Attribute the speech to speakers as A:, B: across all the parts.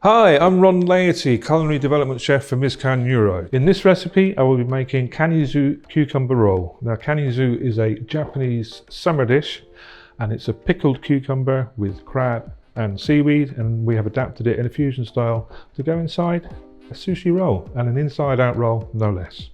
A: Hi, I'm Ron Laity, Culinary Development Chef for Ms. Kani-zu. In this recipe, I will be making Kani-zu cucumber roll. Now, Kani-zu is a Japanese summer dish, and it's a pickled cucumber with crab and seaweed, and we have adapted it in a fusion style to go inside a sushi roll, and an inside-out roll, no less.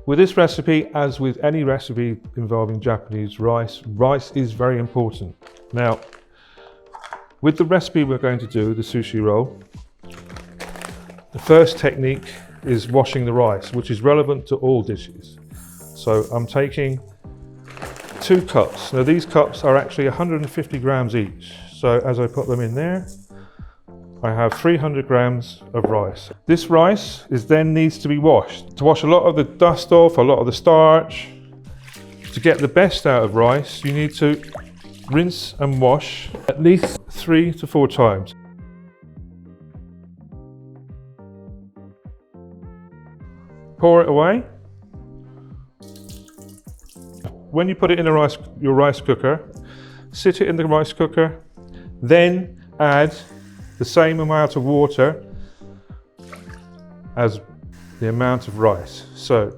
A: With this recipe, as with any recipe involving Japanese rice, rice is very important. Now, with the recipe we're going to do, the sushi roll, the first technique is washing the rice, which is relevant to all dishes. So I'm taking 2 cups. Now these cups are actually 150 grams each. So as I put them in there, I have 300 grams of rice. This rice then needs to be washed. To wash a lot of the dust off, a lot of the starch, to get the best out of rice, you need to rinse and wash at least 3 to 4 times. Pour it away. When you put it in your rice cooker, sit it in the rice cooker, then add the same amount of water as the amount of rice. So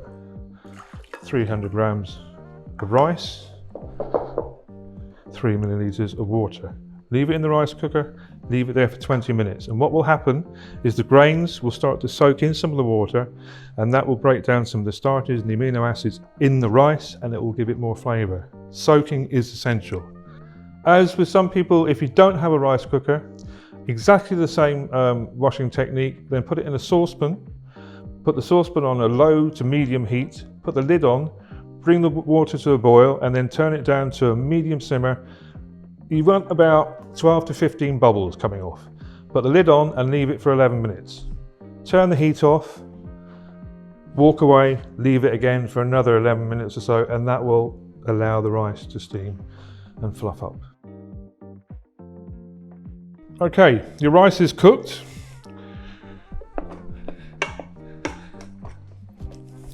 A: 300 grams of rice, 3 milliliters of water. Leave it in the rice cooker, leave it there for 20 minutes. And what will happen is the grains will start to soak in some of the water, and that will break down some of the starches and the amino acids in the rice, and it will give it more flavor. Soaking is essential. As with some people, if you don't have a rice cooker, exactly the same washing technique, then put it in a saucepan, put the saucepan on a low to medium heat, put the lid on, bring the water to a boil, and then turn it down to a medium simmer. You want about 12 to 15 bubbles coming off. Put the lid on and leave it for 11 minutes. Turn the heat off, walk away, leave it again for another 11 minutes or so, and that will allow the rice to steam and fluff up. Okay, your rice is cooked.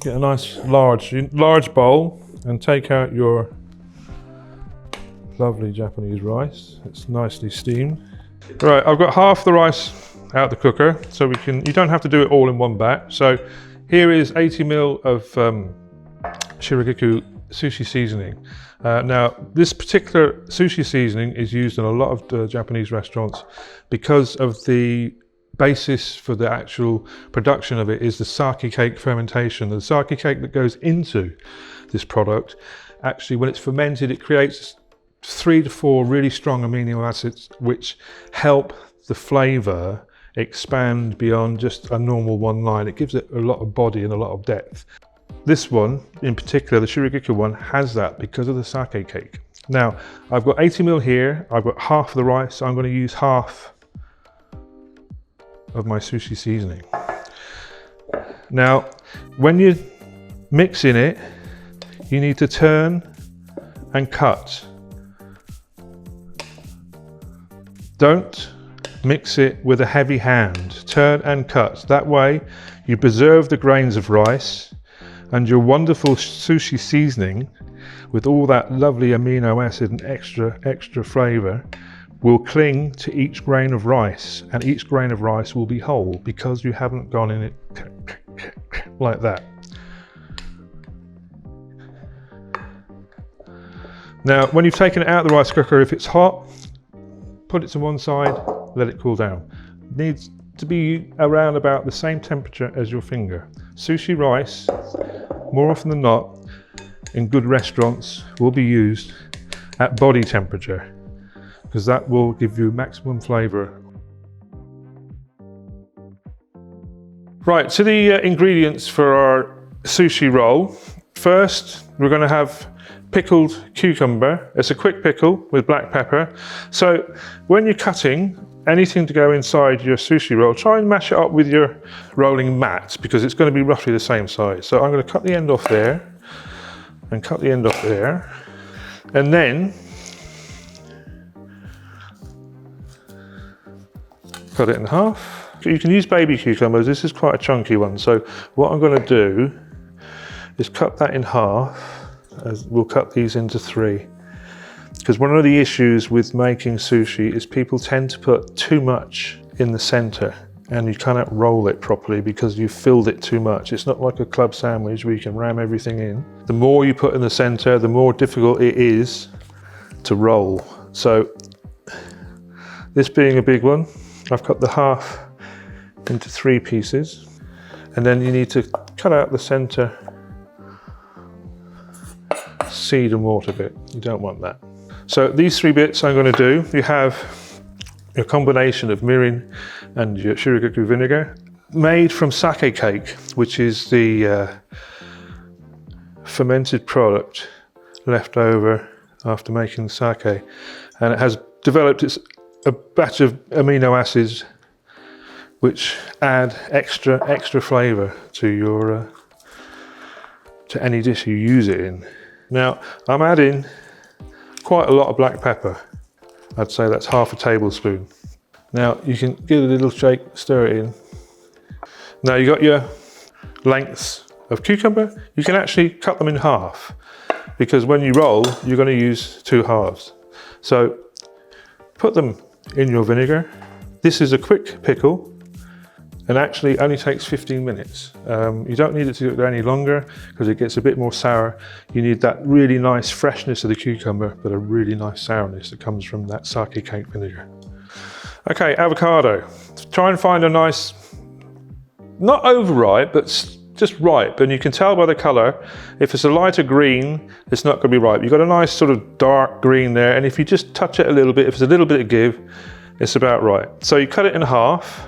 A: Get a nice large bowl and take out your lovely Japanese rice. It's nicely steamed. Right, I've got half the rice out the cooker, so you don't have to do it all in one batch. So here is 80 ml of shirigaku sushi seasoning. Now, this particular sushi seasoning is used in a lot of Japanese restaurants because of the basis for the actual production of it is the sake cake fermentation. The sake cake that goes into this product, actually when it's fermented, it creates 3 to 4 really strong amino acids which help the flavor expand beyond just a normal one line. It gives it a lot of body and a lot of depth. This one in particular, the shirigaku one, has that because of the sake cake. Now, I've got 80 ml here, I've got half of the rice, so I'm going to use half of my sushi seasoning. Now, when you're mixing it, you need to turn and cut. Don't mix it with a heavy hand. Turn and cut. That way, you preserve the grains of rice, and your wonderful sushi seasoning, with all that lovely amino acid and extra flavor, will cling to each grain of rice, and each grain of rice will be whole because you haven't gone in it like that. Now, when you've taken it out of the rice cooker, if it's hot, put it to one side, let it cool down. It needs to be around about the same temperature as your finger. Sushi rice, more often than not, in good restaurants, will be used at body temperature, because that will give you maximum flavor. Right, to the ingredients for our sushi roll. First, we're going to have pickled cucumber. It's a quick pickle with black pepper. So when you're cutting anything to go inside your sushi roll, try and mash it up with your rolling mat, because it's going to be roughly the same size. So I'm going to cut the end off there and cut the end off there, and then cut it in half. You can use baby cucumbers. This is quite a chunky one, so what I'm going to do is cut that in half, as we'll cut these into 3. because one of the issues with making sushi is people tend to put too much in the center and you cannot roll it properly because you've filled it too much. It's not like a club sandwich where you can ram everything in. The more you put in the center, the more difficult it is to roll. So this being a big one, I've cut the half into 3 pieces, and then you need to cut out the center seed and water bit. You don't want that. So these 3 bits I'm going to do, you have a combination of mirin and your shiragaku vinegar made from sake cake, which is the fermented product left over after making sake, and it has developed a batch of amino acids which add extra flavor to your to any dish you use it in. Now I'm adding quite a lot of black pepper. I'd say that's half a tablespoon. Now you can give it a little shake, stir it in. Now you got your lengths of cucumber. You can actually cut them in half, because when you roll, you're going to use 2 halves. So put them in your vinegar. This is a quick pickle and actually only takes 15 minutes. You don't need it to go any longer because it gets a bit more sour. You need that really nice freshness of the cucumber, but a really nice sourness that comes from that sake cake vinegar. Okay, avocado. Try and find a nice, not overripe, but just ripe, and you can tell by the color. If it's a lighter green, it's not going to be ripe. You've got a nice sort of dark green there, and if you just touch it a little bit, if there's a little bit of give, it's about right. So you cut it in half,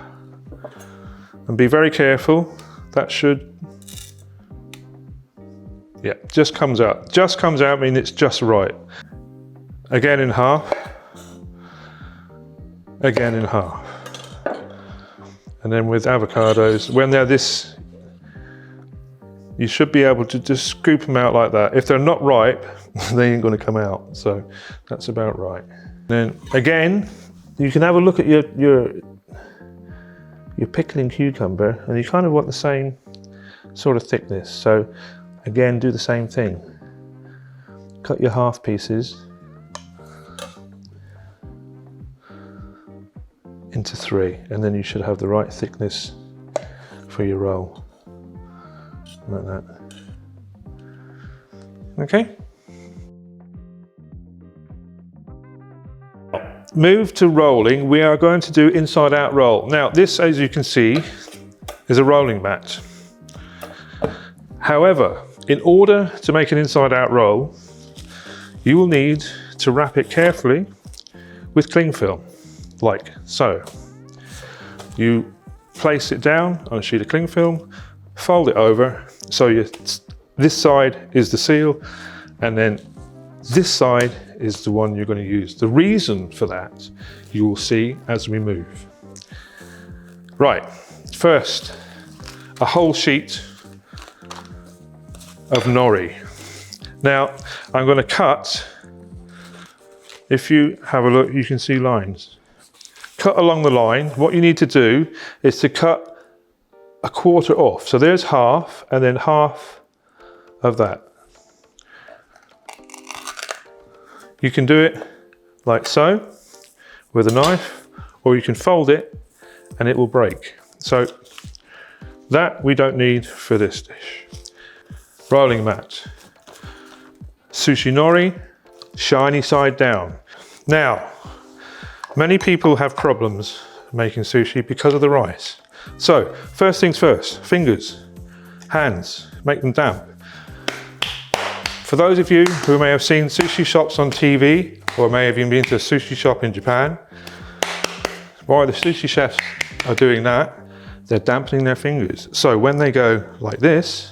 A: and be very careful. That should, yeah, just comes out. Just comes out means it's just right. Again in half, again in half. And then with avocados, when they're this, you should be able to just scoop them out like that. If they're not ripe, they ain't gonna come out. So that's about right. Then again, you can have a look at your pickling cucumber, and you kind of want the same sort of thickness. So again, do the same thing. Cut your half pieces into 3, and then you should have the right thickness for your roll. Like that. Okay. Move to rolling. We are going to do inside out roll. Now this, as you can see, is a rolling mat. However, in order to make an inside out roll, you will need to wrap it carefully with cling film, like so. You place it down on a sheet of cling film, fold it over, so this side is the seal, and then this side is the one you're going to use. The reason for that you will see as we move. Right, first, a whole sheet of nori. Now, I'm going to cut, if you have a look, you can see lines. Cut along the line. What you need to do is to cut a quarter off. So there's half, and then half of that. You can do it like so with a knife, or you can fold it and it will break. So that we don't need for this dish. Rolling mat. Sushi nori, shiny side down. Now, many people have problems making sushi because of the rice. So first things first, fingers, hands, make them damp. For those of you who may have seen sushi shops on TV, or may have even been to a sushi shop in Japan, while the sushi chefs are doing that, they're dampening their fingers. So when they go like this,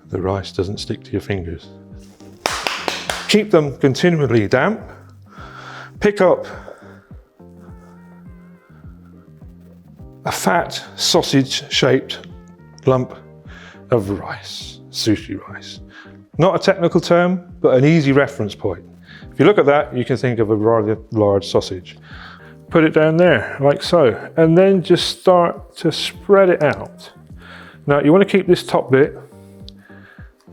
A: the rice doesn't stick to your fingers. Keep them continually damp. Pick up a fat sausage-shaped lump of rice, sushi rice. Not a technical term, but an easy reference point. If you look at that, you can think of a rather large sausage. Put it down there, like so, and then just start to spread it out. Now, you want to keep this top bit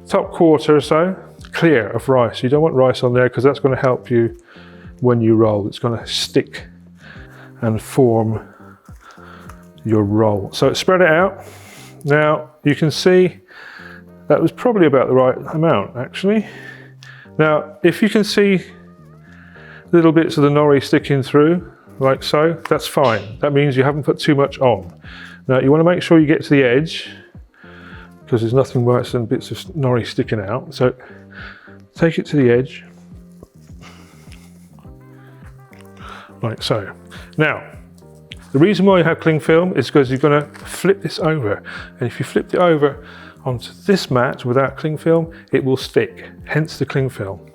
A: top quarter or so clear of rice. You don't want rice on there because that's going to help you when you roll. It's going to stick and form your roll. So spread it out. Now you can see that was probably about the right amount actually. Now if you can see little bits of the nori sticking through like so, that's fine. That means you haven't put too much on. Now you want to make sure you get to the edge, because there's nothing worse than bits of nori sticking out. So take it to the edge, like so. Now, the reason why you have cling film is because you're going to flip this over. And if you flip it over onto this mat without cling film, it will stick, hence the cling film.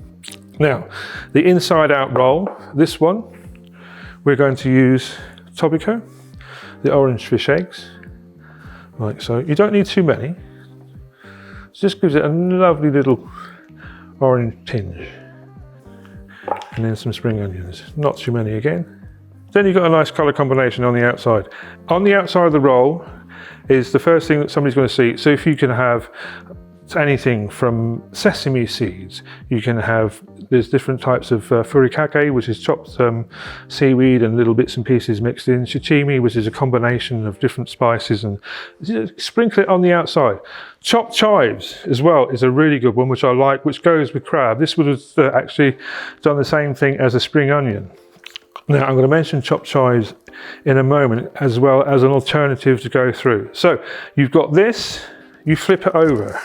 A: Now, the inside out roll, this one, we're going to use Tobiko, the orange fish eggs, like so. You don't need too many. It just gives it a lovely little orange tinge. And then some spring onions, not too many again. Then you've got a nice colour combination on the outside. On the outside of the roll is the first thing that somebody's going to see. So if you can have anything from sesame seeds, you can have, there's different types of furikake, which is chopped seaweed and little bits and pieces mixed in, shichimi, which is a combination of different spices, and sprinkle it on the outside. Chopped chives as well is a really good one, which I like, which goes with crab. This would have actually done the same thing as a spring onion. Now I'm going to mention chopped chives in a moment as well as an alternative to go through. So you've got this, you flip it over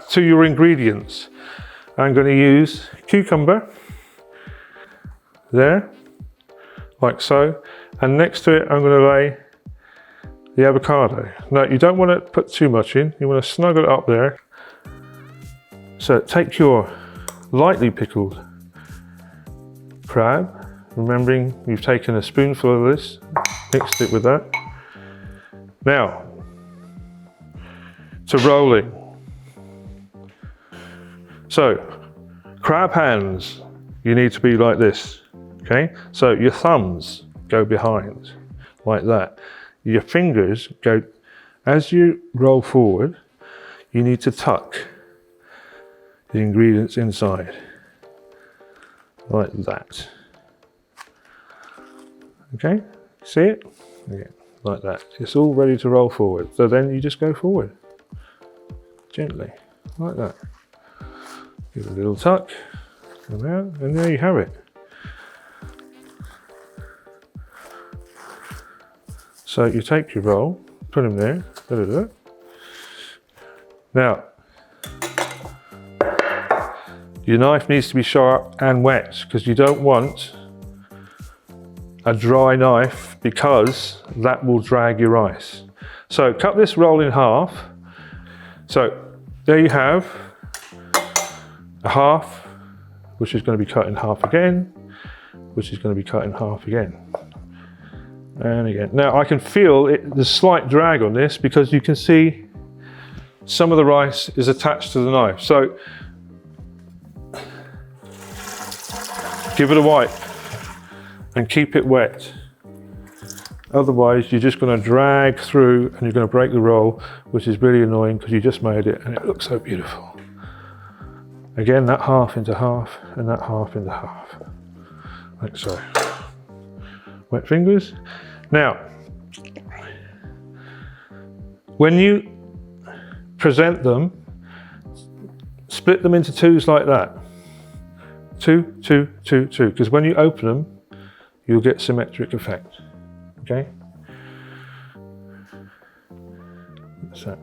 A: to your ingredients. I'm going to use cucumber there, like so, and next to it I'm going to lay the avocado. Now you don't want to put too much in, you want to snuggle it up there. So take your lightly pickled crab, remembering you've taken a spoonful of this, mixed it with that. Now, to rolling. So, crab hands, you need to be like this, okay? So your thumbs go behind, like that. Your fingers go, as you roll forward, you need to tuck the ingredients inside, like that. Okay, see it? Yeah, like that. It's all ready to roll forward. So then you just go forward, gently, like that. Give it a little tuck, come out, and there you have it. So you take your roll, put them there, Now, your knife needs to be sharp and wet, because you don't want a dry knife, because that will drag your rice. So cut this roll in half. So there you have a half, which is going to be cut in half again, which is going to be cut in half again, and again. Now I can feel the slight drag on this, because you can see some of the rice is attached to the knife. So give it a wipe and keep it wet. Otherwise you're just going to drag through and you're going to break the roll, which is really annoying because you just made it and it looks so beautiful. Again, that half into half and that half into half, like so. Wet fingers. Now, when you present them, split them into twos like that. Two, two, two, two, because when you open them, you'll get symmetric effect, okay? So.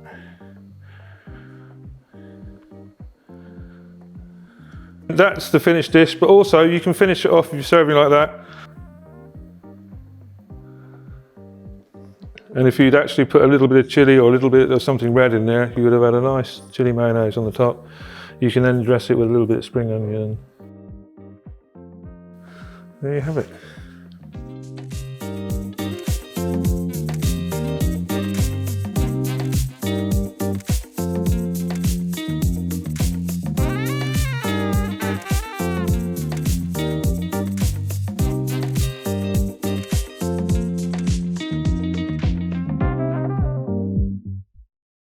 A: That's the finished dish, but also you can finish it off if you're serving like that. And if you'd actually put a little bit of chili or a little bit of something red in there, you would have had a nice chili mayonnaise on the top. You can then dress it with a little bit of spring onion. There you have it.